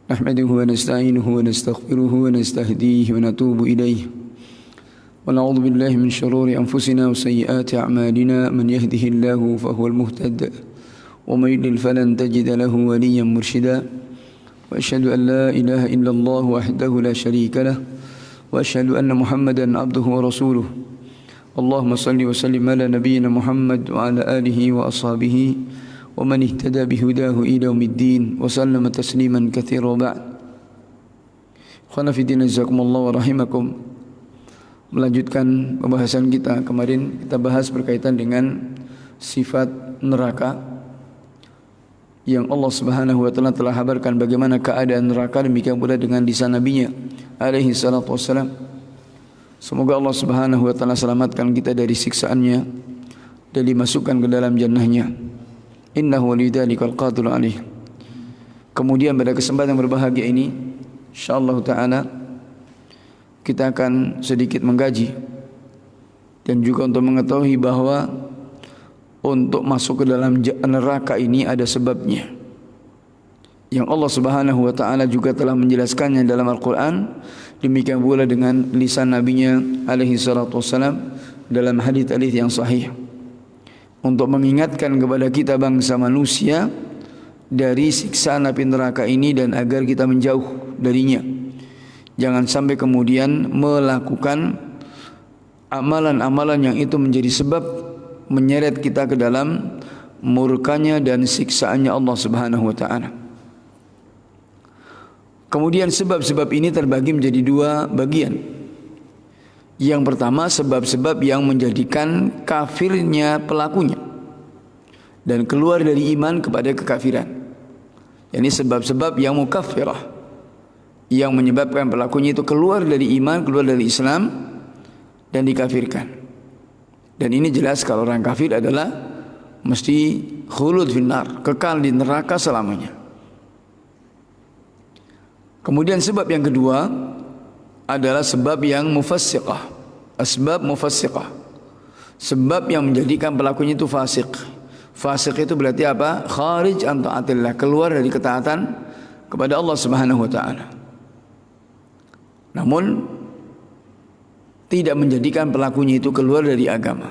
نحمده ونستعينه ونستغفره ونستهديه ونتوب إليه ونعوذ بالله من شرور أنفسنا وسيئات أعمالنا من يهده الله فهو المهتد ومن يضلل فلن تجد له وليا مرشدا وأشهد أن لا إله إلا الله وحده لا شريك له وأشهد أن محمدا عبده ورسوله اللهم صل وسلم على نبينا محمد وعلى آله وأصحابه ومن اهتدى بهداه إلى يوم الدين وسلم تسليما كثيرا وبعد. Khana fi din jazakumullah wa rahimakum. Melanjutkan pembahasan kita kemarin, kita bahas berkaitan dengan sifat neraka yang Allah Subhanahu wa taala telah habarkan bagaimana keadaan neraka, demikian pula dengan lisan nabinya alaihi salatu wassalam. Semoga Allah Subhanahu wa taala selamatkan kita dari siksaannya dan dimasukkan ke dalam jannahnya. Innahu waliyudzalika alqadir alaih. Kemudian pada kesempatan yang berbahagia ini, insyaallah taala kita akan sedikit mengkaji dan juga untuk mengetahui bahwa untuk masuk ke dalam neraka ini ada sebabnya, yang Allah Subhanahu wa taala juga telah menjelaskannya dalam Al-Qur'an. Demikian pula dengan lisan nabinya alaihi salatu wassalam dalam hadits yang sahih, untuk mengingatkan kepada kita bangsa manusia dari siksaan api neraka ini dan agar kita menjauh darinya. Jangan sampai kemudian melakukan amalan-amalan yang itu menjadi sebab menyeret kita ke dalam murkanya dan siksaannya Allah Subhanahu wa taala. Kemudian sebab-sebab ini terbagi menjadi dua bagian. Yang pertama, sebab-sebab yang menjadikan kafirnya pelakunya dan keluar dari iman kepada kekafiran. Ini sebab-sebab yang mukaffirah, yang menyebabkan pelakunya itu keluar dari iman, keluar dari Islam dan dikafirkan. Dan ini jelas kalau orang kafir adalah mesti khulud finnar, kekal di neraka selamanya. Kemudian sebab yang kedua adalah sebab yang mufassiqah. Asbab mufassiqah, sebab yang menjadikan pelakunya itu fasik. Fasik itu berarti apa? Kharij an taatillah, keluar dari ketaatan kepada Allah Subhanahu wa taala. Namun tidak menjadikan pelakunya itu keluar dari agama.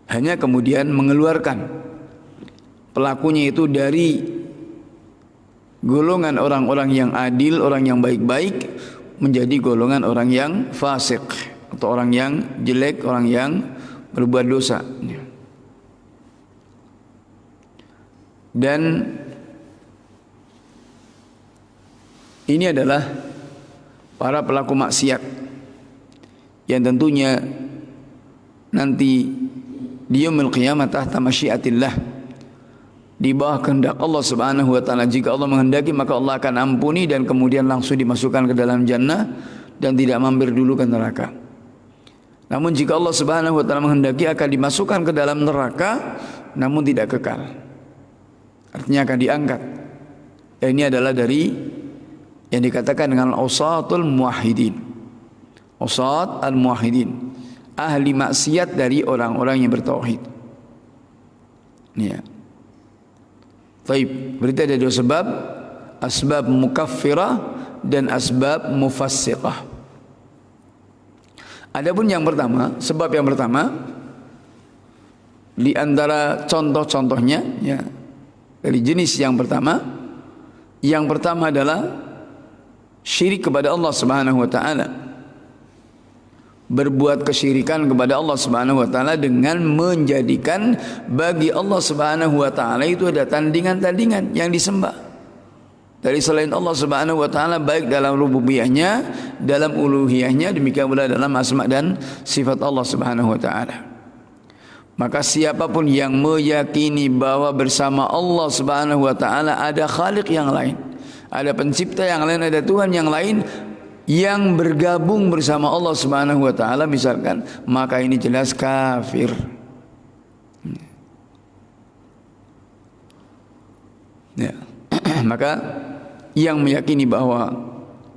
Hanya kemudian mengeluarkan pelakunya itu dari golongan orang-orang yang adil, orang yang baik-baik, menjadi golongan orang yang fasik atau orang yang jelek, orang yang berbuat dosa. Dan ini adalah para pelaku maksiat yang tentunya nanti di yaumil qiyamah tahta masyiatillah, di bawah kehendak Allah Subhanahu wa taala. Jika Allah menghendaki maka Allah akan ampuni dan kemudian langsung dimasukkan ke dalam jannah dan tidak mampir dulu ke neraka. Namun jika Allah Subhanahu wa taala menghendaki akan dimasukkan ke dalam neraka namun tidak kekal, artinya akan diangkat. Dan ini adalah dari yang dikatakan dengan usatul muwahhidin, usat al-muwahhidin, ahli maksiat dari orang-orang yang bertauhid. Ya. Baik, berarti ada dua sebab, asbab mukaffirah dan asbab mufassiqah. Adapun yang pertama, sebab yang pertama di antara contoh-contohnya ya, dari jenis yang pertama adalah syirik kepada Allah Subhanahu wa taala. Berbuat kesyirikan kepada Allah Subhanahu wa taala dengan menjadikan bagi Allah Subhanahu wa taala itu ada tandingan-tandingan yang disembah dari selain Allah Subhanahu wa taala, baik dalam rububiyahnya, dalam uluhiyahnya, demikian pula dalam asma dan sifat Allah Subhanahu wa taala. Maka siapapun yang meyakini bahwa bersama Allah Subhanahu wa taala ada khaliq yang lain, ada pencipta yang lain, ada Tuhan yang lain yang bergabung bersama Allah Subhanahu wa taala misalkan, maka ini jelas kafir. Ya. Maka yang meyakini bahwa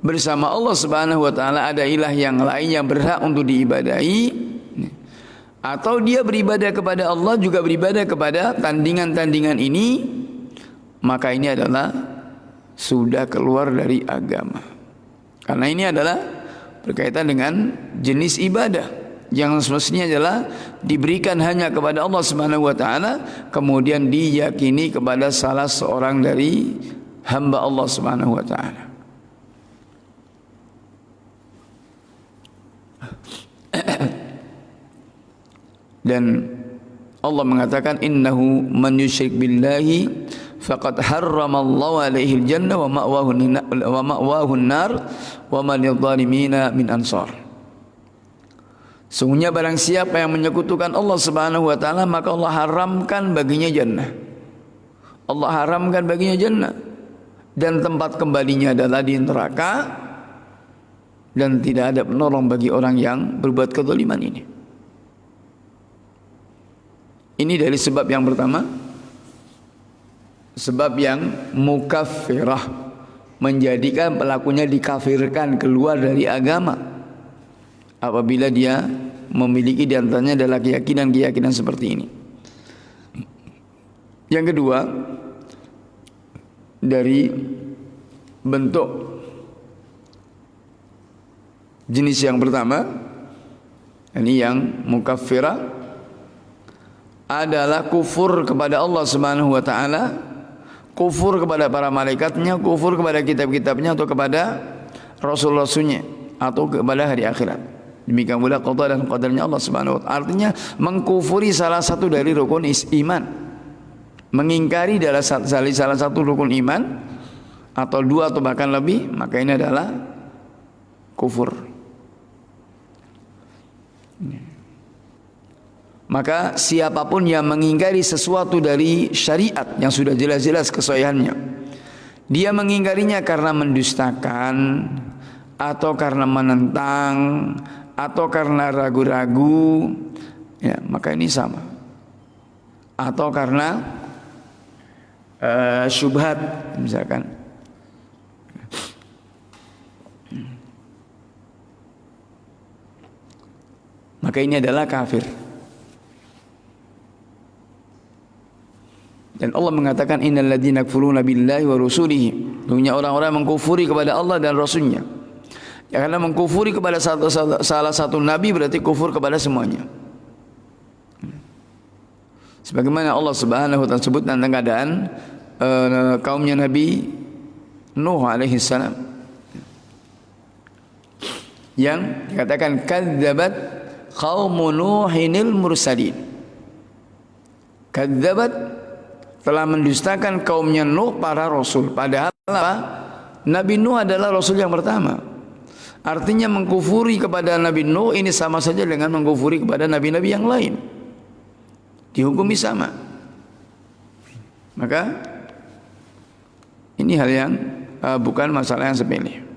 bersama Allah Subhanahu wa taala ada ilah yang lain yang berhak untuk diibadahi, atau dia beribadah kepada Allah juga beribadah kepada tandingan-tandingan ini, maka ini adalah sudah keluar dari agama. Karena ini adalah berkaitan dengan jenis ibadah yang semestinya adalah diberikan hanya kepada Allah Subhanahu wa taala, kemudian diyakini kepada salah seorang dari hamba Allah Subhanahu wa taala. Dan Allah mengatakan innahu man yusyrik billahi faqad harramallahu alaihi al-jannah wa ma'wahu an-nar wa man lidh-dhalimina min ansar. Sungguhnya barang siapa yang menyekutukan Allah Subhanahu wa taala, maka Allah haramkan baginya jannah. Allah haramkan baginya jannah dan tempat kembalinya adalah di neraka, dan tidak ada penolong bagi orang yang berbuat kezaliman ini. Ini dari sebab yang pertama, sebab yang mukaffirah, menjadikan pelakunya dikafirkan, keluar dari agama apabila dia memiliki di antaranya adalah keyakinan-keyakinan seperti ini. Yang kedua, dari bentuk jenis yang pertama, ini yang mukaffirah, adalah kufur kepada Allah Subhanahu wa taala, kufur kepada para malaikatnya, kufur kepada kitab-kitabnya atau kepada rasul-rasulnya atau kepada hari akhirat. Demikian pula qada dan qadarnya Allah Subhanahu wa taala. Artinya mengkufuri salah satu dari rukun iman, mengingkari salah satu rukun iman atau dua atau bahkan lebih, maka ini adalah kufur. Maka siapapun yang mengingkari sesuatu dari syariat yang sudah jelas-jelas kesohihannya, dia mengingkarinya karena mendustakan, atau karena menentang, atau karena ragu-ragu, ya, maka ini sama. Atau karena syubhat misalkan. Maka ini adalah kafir. Dan Allah mengatakan innal ladzina yakfuruna billahi wa rusulihi, sesungguhnya orang-orang mengkufuri kepada Allah dan Rasulnya. Ya, karena mengkufuri kepada salah satu nabi berarti kufur kepada semuanya. Sebagaimana Allah Subhanahu wa taala sebut tentang keadaan kaumnya Nabi Nuh alaihi salam, yang dikatakan kadzabat qaumu Nuhinil mursalin. Kadzabat telah mendustakan kaumnya Nuh para rasul. Padahal apa? Nabi Nuh adalah rasul yang pertama. Artinya mengkufuri kepada Nabi Nuh ini sama saja dengan mengkufuri kepada nabi-nabi yang lain. Dihukumi sama. Maka ini hal yang bukan masalah yang sepele.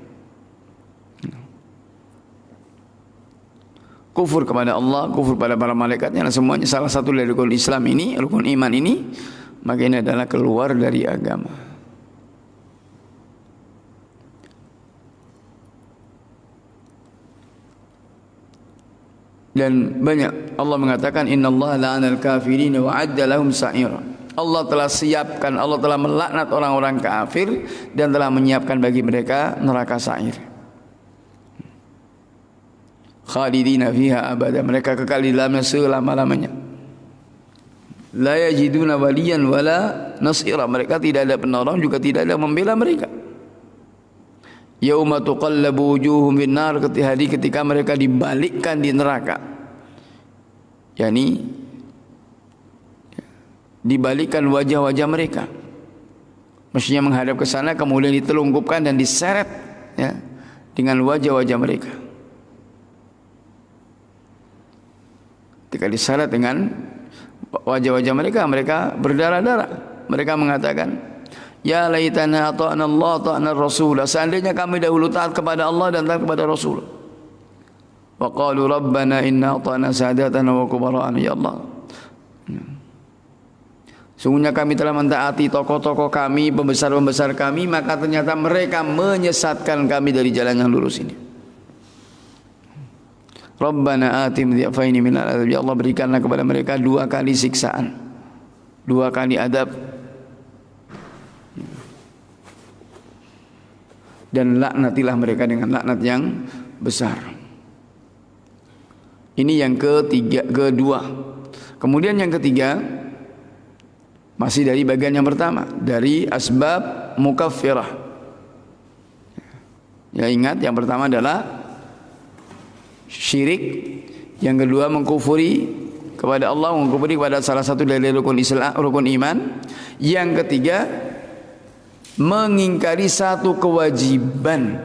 Kufur kepada Allah, kufur pada para malaikatnya, dan semuanya salah satu dari rukun Islam ini, rukun iman ini, maka ini adalah keluar dari agama. Dan banyak Allah mengatakan innallaha la'anal kafirin wa 'adda lahum sa'ira. Allah telah siapkan, Allah telah melaknat orang-orang kafir dan telah menyiapkan bagi mereka neraka sa'ir. Khalidina fiha abada, mereka kekal di dalamnya selama-lamanya. La yajiduna waliyan wala nasira, mereka tidak ada penolong juga tidak ada membela mereka. Yauma tuqallabu wujuhum bin nar, ketika mereka dibalikkan di neraka, yakni dibalikkan wajah-wajah mereka, mestinya menghadap ke sana, kemudian ditelungkupkan dan diseret, ya, dengan wajah-wajah mereka. Ketika diseret dengan wajah-wajah mereka, mereka berdarah-darah. Mereka mengatakan, ya laitana ata'na Allah ta'na Rasul. Seandainya kami dahulu taat kepada Allah dan taat kepada Rasul. Wa qalu rabbana inna ata'na sadatana wa kubara'ana, ya Allah, sungguhnya kami telah mentaati tokoh-tokoh kami, pembesar-pembesar kami, maka ternyata mereka menyesatkan kami dari jalan yang lurus ini. Rabbana atim dhi'faini minal adab, ya Allah, berikanlah kepada mereka 2 kali siksaan, 2 kali adab. dan laknatilah mereka dengan laknat yang besar. Ini yang kedua. Kemudian yang ketiga, masih dari bagian yang pertama, dari asbab mukaffirah. Ya, ingat yang pertama adalah syirik, yang kedua mengkufuri kepada Allah, mengkufuri kepada salah satu dari rukun Islam, rukun iman. Yang ketiga, mengingkari satu kewajiban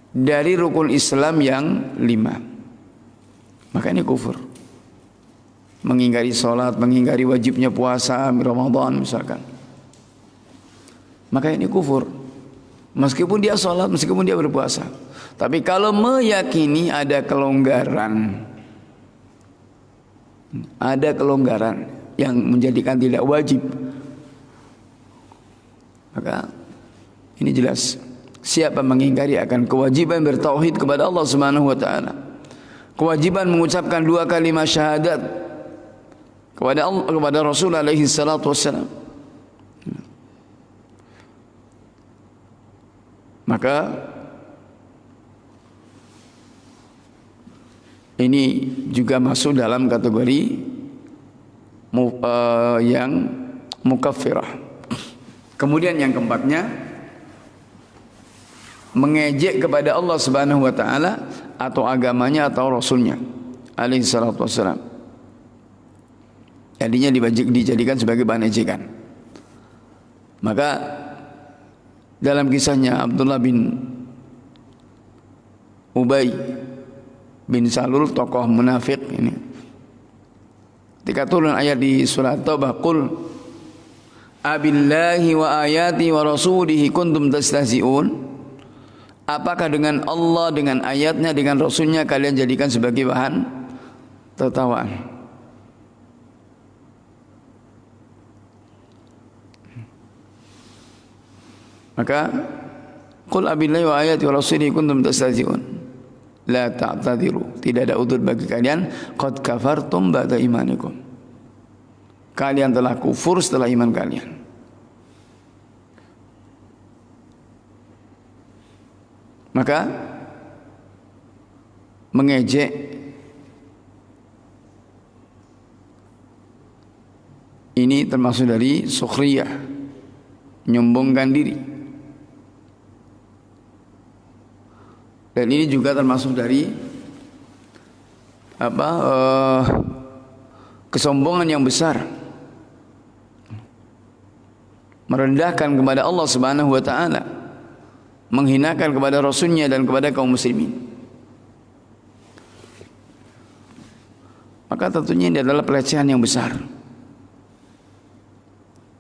dari rukun Islam yang 5. Maka ini kufur. Mengingkari sholat, mengingkari wajibnya puasa Ramadan misalkan, maka ini kufur. Meskipun dia sholat, meskipun dia berpuasa. Tapi kalau meyakini ada kelonggaran yang menjadikan tidak wajib, maka ini jelas siapa mengingkari akan kewajiban bertauhid kepada Allah Subhanahu wa taala, kewajiban mengucapkan 2 kalimat syahadat kepada Allah, kepada Rasul alaihi salatu wassalam, maka ini juga masuk dalam kategori yang mukaffirah. Kemudian yang keempatnya, mengejek kepada Allah Subhanahu wa taala atau agamanya atau rasulnya alaihi salatu wassalam. Jadinya dijadikan sebagai bahan ejekan. Maka dalam kisahnya Abdullah bin Ubay bin Salul, tokoh munafik ini, ketika turun ayat di surat Taubah, qul abillahi wa ayati wa rasulihi kuntum tastahzi'un, apakah dengan Allah, dengan ayatnya, dengan rasulnya kalian jadikan sebagai bahan tertawaan? Maka qul abillahi wa ayati wa rasulihi kuntum tastahzi'un la ta'tadiru, tidak ada udzur bagi kalian, qad kafartum ba'da imanikum, kalian telah kufur setelah iman kalian. Maka mengejek ini termasuk dari sukhriyah, menyombongkan diri. Dan ini juga termasuk dari kesombongan yang besar, merendahkan kepada Allah Subhanahu wa taala, menghinakan kepada rasulnya dan kepada kaum muslimin. Maka tentunya ini adalah pelecehan yang besar.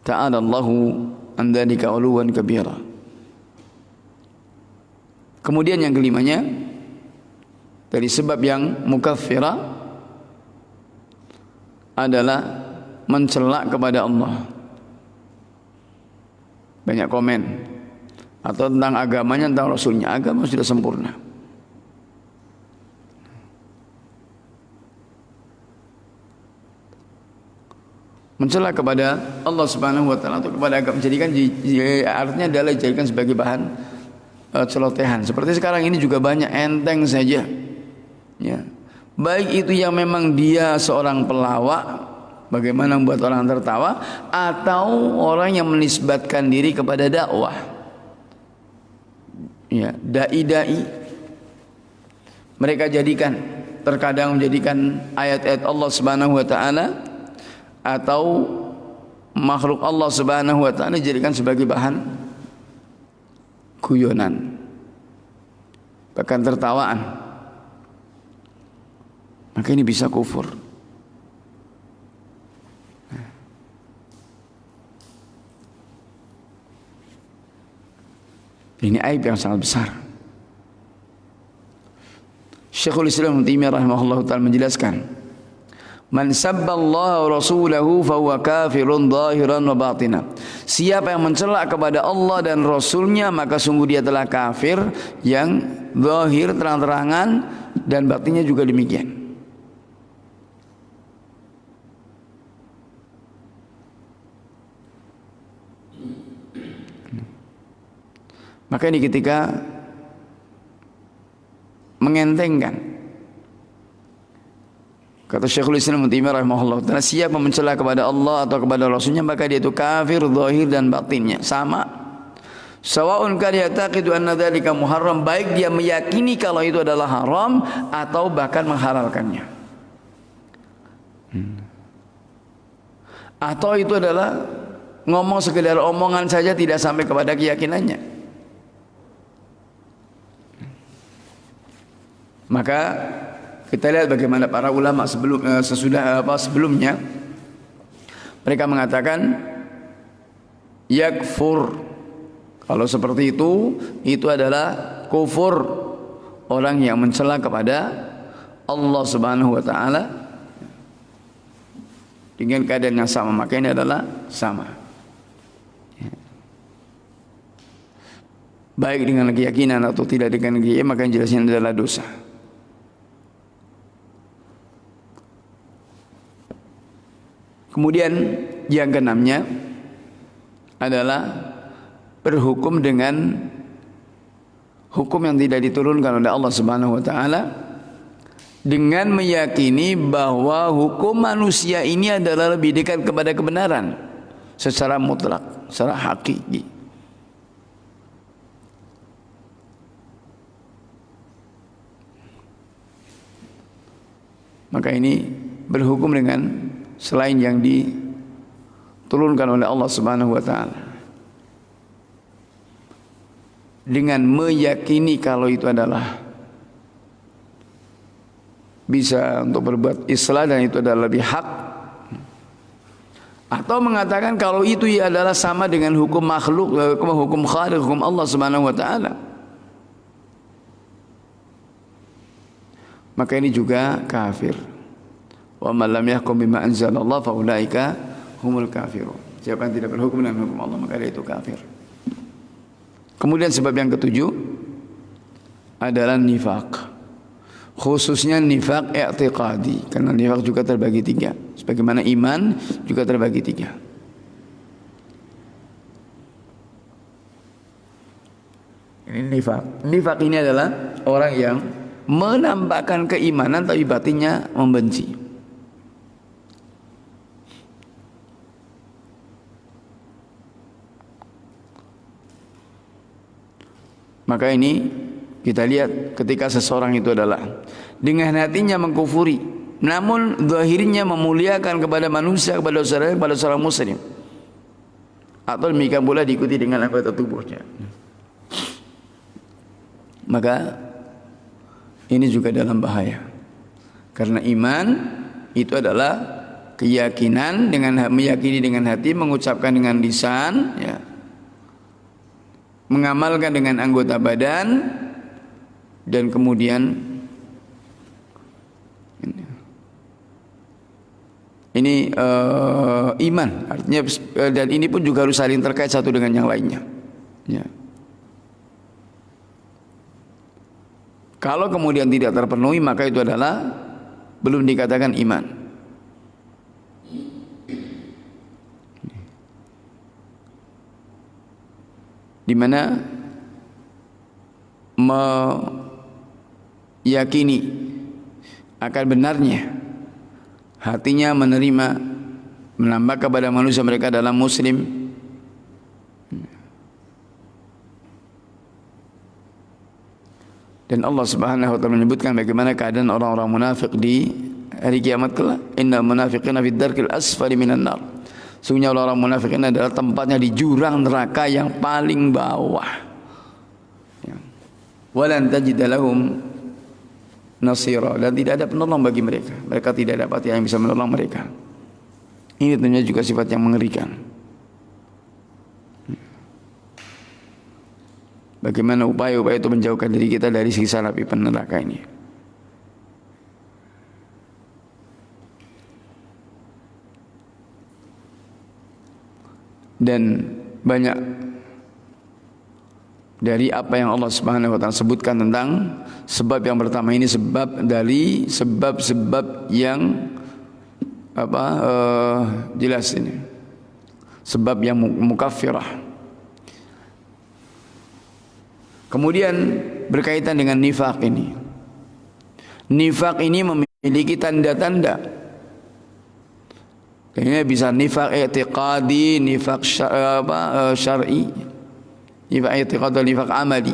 Ta'ala Allahu an dzalika 'uluwan kabira. Kemudian yang kelimanya, dari sebab yang mukaffirah adalah mencela kepada Allah. Banyak komen atau tentang agamanya, tentang rasulnya. Agama sudah sempurna. Mencela kepada Allah Subhanahu wa taala atau kepada agama, menjadikan artinya adalah dijadikan sebagai bahan celotehan. Seperti sekarang ini juga banyak, enteng saja. Ya. Baik itu yang memang dia seorang pelawak, bagaimana membuat orang tertawa, atau orang yang menisbatkan diri kepada dakwah. Ya, dai-dai. Mereka jadikan, terkadang menjadikan ayat-ayat Allah Subhanahu wa taala atau makhluk Allah Subhanahu wa taala dijadikan sebagai bahan guyonan, bahkan tertawaan. Maka ini bisa kufur. Ini aib yang sangat besar. Syekhul Islam Ibnu Taimiyah rahimahullah ta'ala menjelaskan, man sabballaha wa rasulahu fahuwa kafirun zahiran wa batina. Siapa yang mencela kepada Allah dan rasulnya, maka sungguh dia telah kafir yang zahir, terang-terangan, dan batinnya juga demikian. Maka ini ketika mengentengkan, kata Syekhul Islam Ibnu Taimiyah rahimahullah taala, siapa mencela kepada Allah atau kepada Rasulnya maka dia itu kafir zahir dan batinnya sama. Sawaun kan yataqidu anna dzalika muharram, baik dia meyakini kalau itu adalah haram atau bahkan menghalalkannya. Atau itu adalah ngomong sekedar omongan saja tidak sampai kepada keyakinannya. Maka kita lihat bagaimana para ulama sebelumnya mereka mengatakan yakfur. Kalau seperti itu adalah kufur, orang yang mencela kepada Allah Subhanahu wa taala dengan keadaan yang sama, maka ini adalah sama. Baik dengan keyakinan atau tidak dengan keyakinan, maka yang jelasnya adalah dosa. Kemudian yang keenamnya adalah berhukum dengan hukum yang tidak diturunkan oleh Allah Subhanahu wa taala dengan meyakini bahwa hukum manusia ini adalah lebih dekat kepada kebenaran secara mutlak, secara hakiki. Maka ini berhukum dengan selain yang diturunkan oleh Allah Subhanahu wa taala, dengan meyakini kalau itu adalah bisa untuk berbuat islah dan itu adalah lebih hak, atau mengatakan kalau itu adalah sama dengan hukum makhluk, hukum khaliq, hukum Allah Subhanahu wa taala, maka ini juga kafir. Wa man lam yahkum bima anzalallah fa ulaika humul kafirun. Siapa yang tidak berhukum dengan hukum Allah maka dia itu kafir. Kemudian sebab yang ketujuh adalah nifaq. Khususnya nifaq i'tiqadi, karena nifaq juga terbagi tiga. Sebagaimana iman juga terbagi tiga. Ini nifaq. Nifaq ini adalah orang yang menampakkan keimanan tapi batinnya membenci. Maka ini kita lihat ketika seseorang itu adalah dengan hatinya mengkufuri, namun zahirnya memuliakan kepada manusia, kepada seorang muslim, atau demikian pula diikuti dengan anggota tubuhnya, maka ini juga dalam bahaya. Karena iman itu adalah keyakinan, dengan meyakini dengan hati, mengucapkan dengan lisan, ya, mengamalkan dengan anggota badan, dan kemudian ini iman artinya, dan ini pun juga harus saling terkait satu dengan yang lainnya, ya. Kalau kemudian tidak terpenuhi maka itu adalah belum dikatakan iman. Di mana meyakini akan benarnya, hatinya menerima, menambah kepada manusia mereka dalam muslim, dan Allah Subhanahu wa taala menyebutkan bagaimana keadaan orang-orang munafik di hari kiamat kelak. Innal munafiqina fid darkil asfali minan nar. Sungguhnya orang-orang munafik ini adalah tempatnya di jurang neraka yang paling bawah. Walan tajida lahum nasira, dan tidak ada penolong bagi mereka. Mereka tidak dapat yang bisa menolong mereka. Ini tentunya juga sifat yang mengerikan. Bagaimana upaya-upaya itu menjauhkan diri kita dari siksa api neraka ini. Dan banyak dari apa yang Allah Subhanahu wa taala sebutkan tentang sebab yang pertama ini, sebab dari sebab-sebab yang jelas ini. Sebab yang mukaffirah. Kemudian berkaitan dengan nifaq ini. Nifaq ini memiliki tanda-tanda. Ini bisa nifaq i'tiqadi, nifaq syar'i, nifaq i'tiqadi, nifaq amali.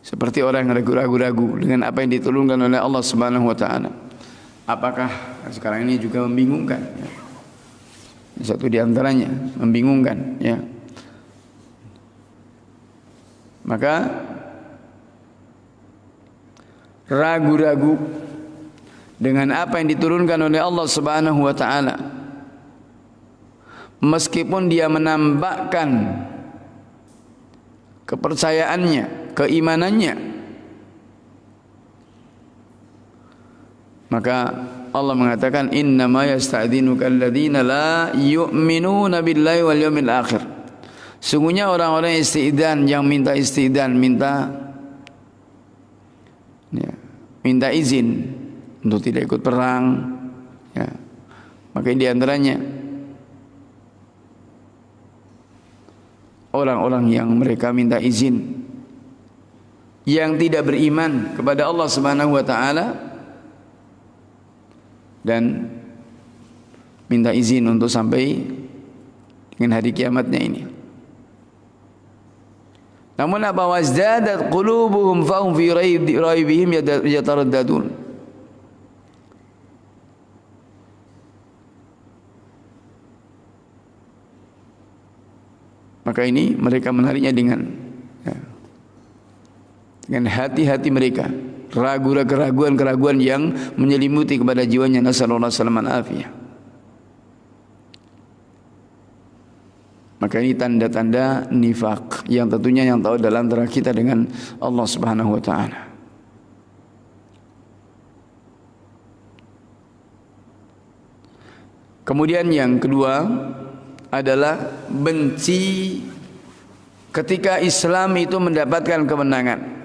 Seperti orang yang ragu-ragu dengan apa yang diturunkan oleh Allah Subhanahu wa taala. Apakah sekarang ini juga membingungkan ya. Satu di antaranya membingungkan ya. Maka ragu-ragu dengan apa yang diturunkan oleh Allah Subhanahu wa taala, meskipun dia menampakkan kepercayaannya, keimanannya, maka Allah mengatakan innama yasta'dzinuka alladziina la yu'minuna billahi wal yawmil akhir. Sungguhnya orang-orang isti'dzan, yang minta isti'dzan, minta izin untuk tidak ikut perang ya. Maka di antaranya orang-orang yang mereka minta izin, yang tidak beriman kepada Allah Subhanahu wa taala dan minta izin untuk sampai dengan hari kiamatnya ini. Namun apa wazdadat qulubuhum fahum fi raibihim yataraddadun. Maka ini mereka menariknya dengan hati-hati mereka, keraguan-keraguan yang menyelimuti kepada jiwanya. Nasallallahu alaihi wasallam afiyah. Maka ini tanda-tanda nifaq yang tentunya yang tahu dalam antara kita dengan Allah Subhanahu wa taala. Kemudian yang kedua adalah benci ketika Islam itu mendapatkan kemenangan.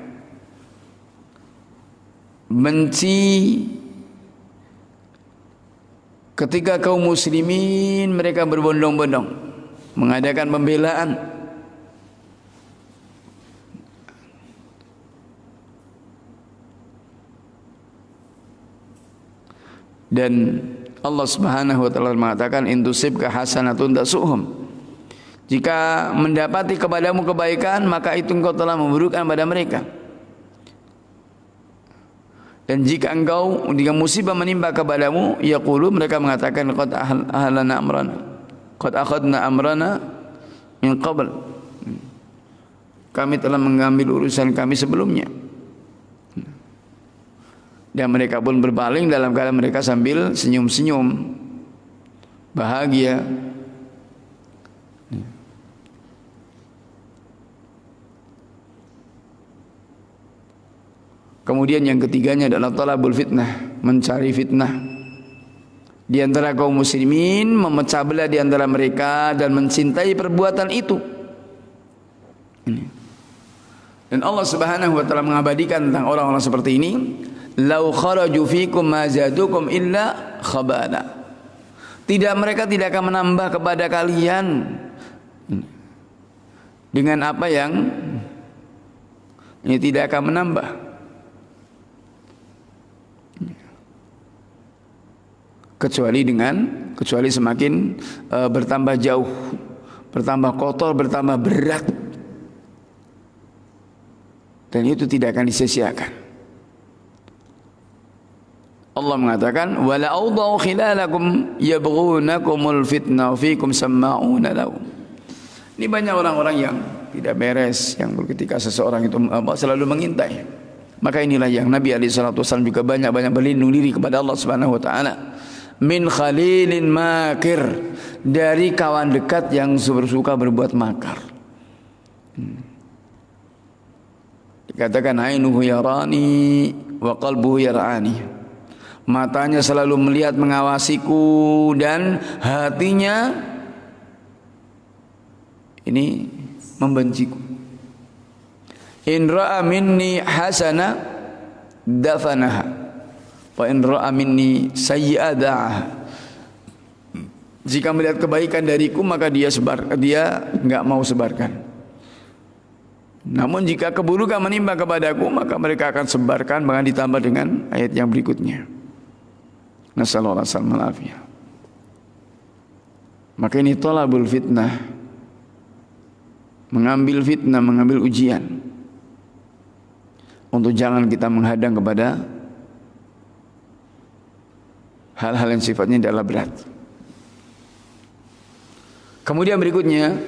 Benci ketika kaum muslimin mereka berbondong-bondong mengadakan pembelaan. Dan Allah Subhanahu wa taala mengatakan intusibka hasanatun tasuhum. Jika mendapati kepadamu kebaikan, maka itu engkau telah memburukan pada mereka. Dan jika musibah menimpa kepadamu, yaqulu, mereka mengatakan qad ahlana amrana, qad akhadna amrana min qabl. Kami telah mengambil urusan kami sebelumnya. Dan mereka pun berpaling dalam keadaan mereka sambil senyum-senyum, bahagia. Kemudian yang ketiganya adalah talabul fitnah, mencari fitnah di antara kaum muslimin, memecah belah di antara mereka dan mencintai perbuatan itu. Dan Allah Subhanahu wa taala mengabadikan tentang orang-orang seperti ini, lau kharaju fikum ma zadukum illa khabala. Mereka tidak akan menambah kepada kalian dengan apa yang ini tidak akan menambah, kecuali semakin bertambah jauh, bertambah kotor, bertambah berat, dan itu tidak akan disia-siakan. Allah mengatakan wala awdahu khilalakum yabghunakumul fitnah fikum sama'una lahum. Ini banyak orang-orang yang tidak beres, yang ketika seseorang itu selalu mengintai. Maka inilah yang Nabi SAW juga banyak-banyak berlindung diri kepada Allah Subhanahu wa taala. Min khalilin makir, dari kawan dekat yang suka berbuat makar. Dikatakan ainuhu yarani wa qalbuhu yarani. Matanya selalu melihat, mengawasiku, dan hatinya ini membenciku. In ra'a minni hasana dafanaha wa in ra'a minni sayyi'a da'aha. Jika melihat kebaikan dariku maka dia enggak mau sebarkan. Namun jika keburukan menimpa kepadaku maka mereka akan sebarkan, bahkan ditambah dengan ayat yang berikutnya. Nasallallahu alaihi wasallam. Maka ini talabul fitnah, mengambil fitnah, mengambil ujian, untuk jangan kita menghadang kepada hal-hal yang sifatnya adalah berat. Kemudian berikutnya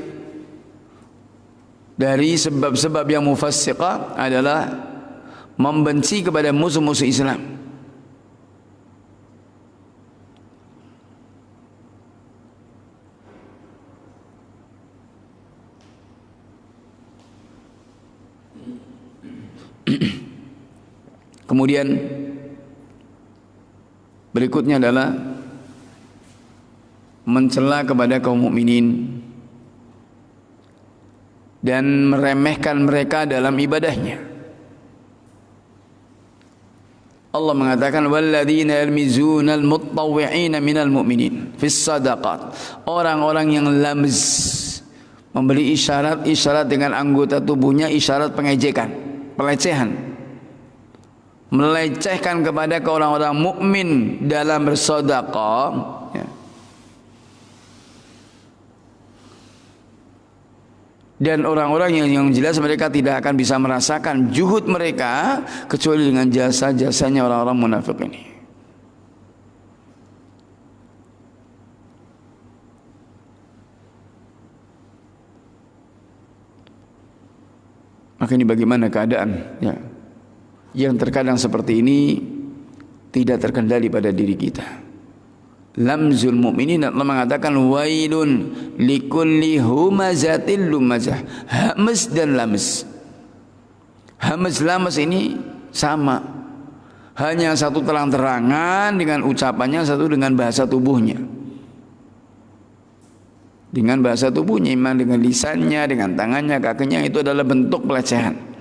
dari sebab-sebab yang mufassiqah adalah membenci kepada musuh-musuh Islam. Kemudian berikutnya adalah mencela kepada kaum mukminin dan meremehkan mereka dalam ibadahnya. Allah mengatakan walladzina yalmizunal mutawwi'ina minal mu'minin fis shadaqat. Orang-orang yang lamz, memberi isyarat-isyarat dengan anggota tubuhnya, isyarat pengejekan, pelecehan, melecehkan kepada orang-orang mukmin dalam bersedekah, ya. Dan orang-orang yang jelas mereka tidak akan bisa merasakan juhud mereka kecuali dengan jasa-jasanya orang-orang munafik ini. Maka ini bagaimana keadaan, ya, yang terkadang seperti ini tidak terkendali pada diri kita. Lamzul mu'minin, Allah mengatakan wailun likulli humazatil lumazah. Hamz dan lamz. Hamz lamz ini sama, hanya satu terang-terangan dengan ucapannya, satu dengan bahasa tubuhnya. Dengan bahasa tubuhnya, iman dengan lisannya, dengan tangannya, kakinya, itu adalah bentuk pelecehan.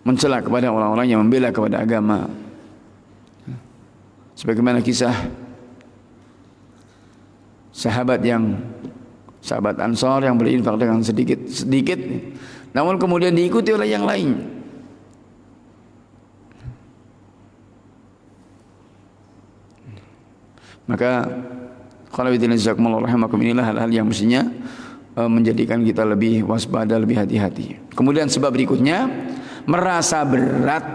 Mencela kepada orang-orang yang membela kepada agama, sebagaimana kisah sahabat Ansor yang berinfak dengan sedikit, namun kemudian diikuti oleh yang lain. Maka inilah hal-hal yang mestinya menjadikan kita lebih waspada, lebih hati-hati. Kemudian sebab berikutnya, merasa berat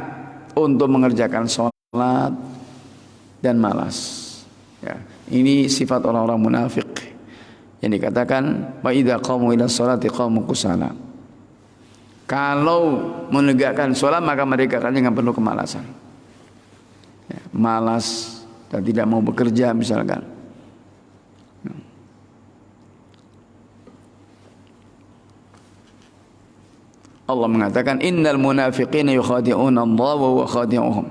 untuk mengerjakan sholat dan malas, ya. Ini sifat orang-orang munafik yang dikatakan wa idza qamu ila sholati qamu kusala. Kalau menegakkan sholat maka mereka akan dengan penuh kemalasan, ya, malas dan tidak mau bekerja misalkan. Allah mengatakan innal munafiqina yukhadi'una Allah wa huwa khadi'uhum.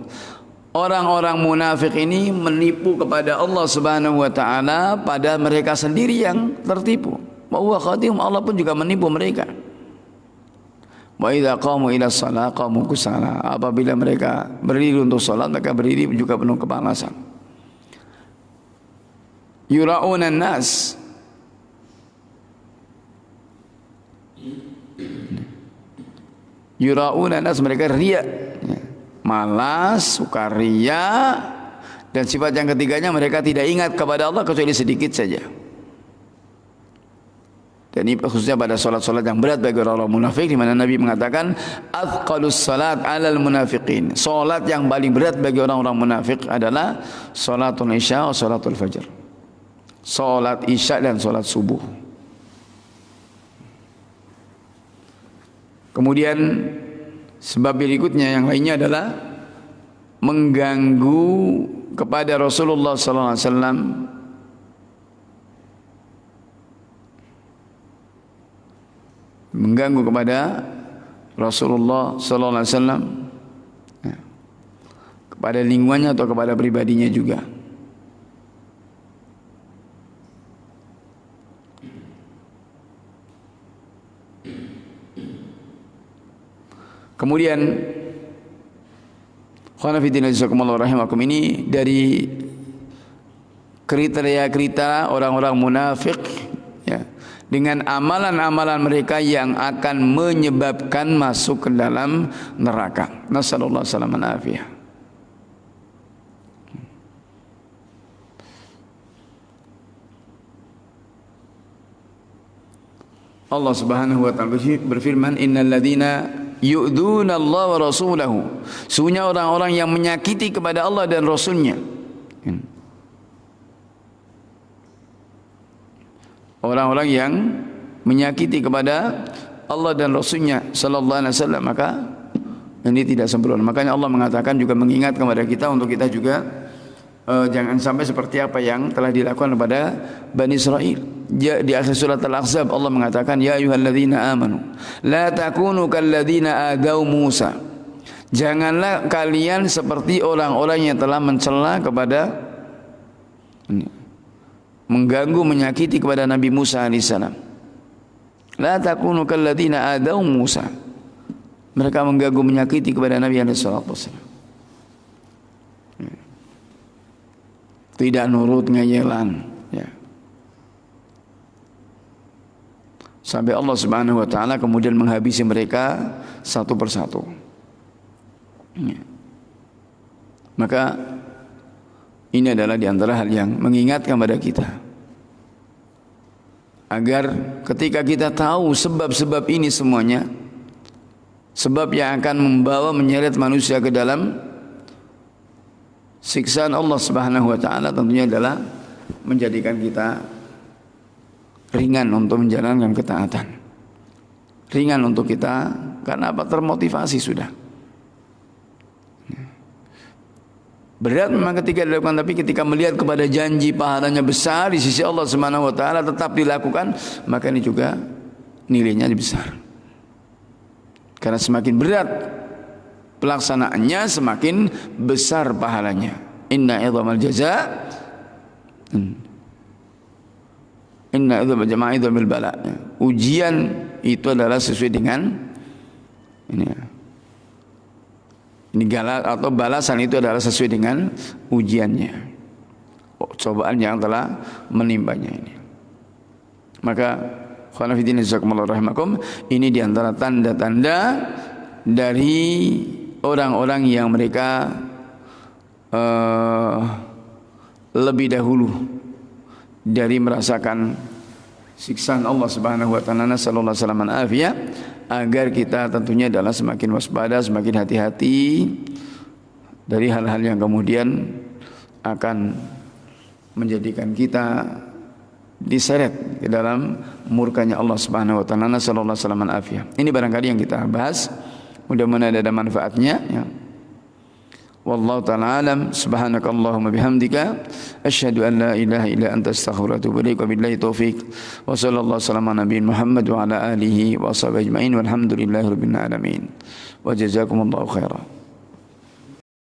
Orang-orang munafik ini menipu kepada Allah Subhanahu wa taala, pada mereka sendiri yang tertipu. Wa huwa khadi'uhum, Allah pun juga menipu mereka. Wa idza qamu ila shalah qamu kusala. Apabila mereka berdiri untuk salat, mereka berdiri juga penuh kemalasan. Yura'una an-nas, yura'una nas, mereka riya, malas, suka riya, dan sifat yang ketiganya mereka tidak ingat kepada Allah kecuali sedikit saja. Dan ini khususnya pada solat-solat yang berat bagi orang-orang munafik, di mana Nabi mengatakan athqalus salat 'alal munafiqin. Solat yang paling berat bagi orang-orang munafik adalah salatul isya atau salatul fajr. Solat isya dan solat subuh. Kemudian sebab berikutnya yang lainnya adalah mengganggu kepada Rasulullah sallallahu alaihi wasallam, mengganggu kepada Rasulullah sallallahu alaihi wasallam, ya, kepada lingkungannya atau kepada pribadinya juga. Kemudian khonafidina jazakumullahu rahimakum, ini dari kriteria-kriteria orang-orang munafik ya, dengan amalan-amalan mereka yang akan menyebabkan masuk ke dalam neraka. Nasallallahu alaihi wasallam afiyah. Allah Subhanahu wa taala berfirman, innal ladzina yu'dzuna Allah wa rasulahu, sesungguhnya orang-orang yang menyakiti kepada Allah dan Rasulnya. Orang-orang yang menyakiti kepada Allah dan Rasulnya sallallahu alaihi wasallam, maka ini tidak sembrono. Makanya Allah mengatakan juga, mengingat kepada kita untuk kita juga jangan sampai seperti apa yang telah dilakukan kepada Bani Israel. Di akhir surat Al-Ahzab Allah mengatakan, ya ayyuhalladzina amanu la takunu kalladzina adaw Musa, janganlah kalian seperti orang-orang yang telah mencela kepada, mengganggu, menyakiti kepada Nabi Musa alaihissalam. La takunu kalladzina adaw Musa, mereka mengganggu, menyakiti kepada Nabi alaihissalam, tidak nurut, ngeyelan ya. Sampai Allah Subhanahu wa taala kemudian menghabisi mereka satu persatu ya. Maka ini adalah di antara hal yang mengingatkan kepada kita, agar ketika kita tahu sebab-sebab ini semuanya, sebab yang akan membawa, menyeret manusia ke dalam siksaan Allah Subhanahu wa taala, tentunya adalah menjadikan kita ringan untuk menjalankan ketaatan. Ringan untuk kita karena apa? Termotivasi sudah. Berat memang ketika dilakukan, tapi ketika melihat kepada janji pahalanya besar di sisi Allah Subhanahu wa taala tetap dilakukan, maka ini juga nilainya lebih besar. Karena semakin berat pelaksanaannya, semakin besar pahalanya. Inna idzamal jaza, inna idzamal bala. Ujian itu adalah sesuai dengan ini galak, atau balasan itu adalah sesuai dengan ujiannya, cobaan yang telah menimpanya ini. Maka khonafidin jazakumullahu rahimakum, ini diantara tanda-tanda dari orang-orang yang mereka lebih dahulu dari merasakan siksaan Allah Subhanahu wa taala, sallallahu alaihi wasallam afiyah, agar kita tentunya adalah semakin waspada, semakin hati-hati dari hal-hal yang kemudian akan menjadikan kita diseret ke dalam murkanya Allah Subhanahu wa taala, sallallahu alaihi wasallam afiyah. Ini barangkali yang kita bahas. Mudah-mudahan ada manfaatnya ya. Wallahu ta'ala alam. Subhanakallahumma bihamdika asyhadu an la ilaha illa anta astaghfiruka wa atubu ilaik. Wabillahi taufik. Wa sallallahu alaihi nabiyyin Muhammad wa ala alihi wa sahbihi ajmain. Walhamdulillahirabbil alamin. Wa jazakumullahu khairan.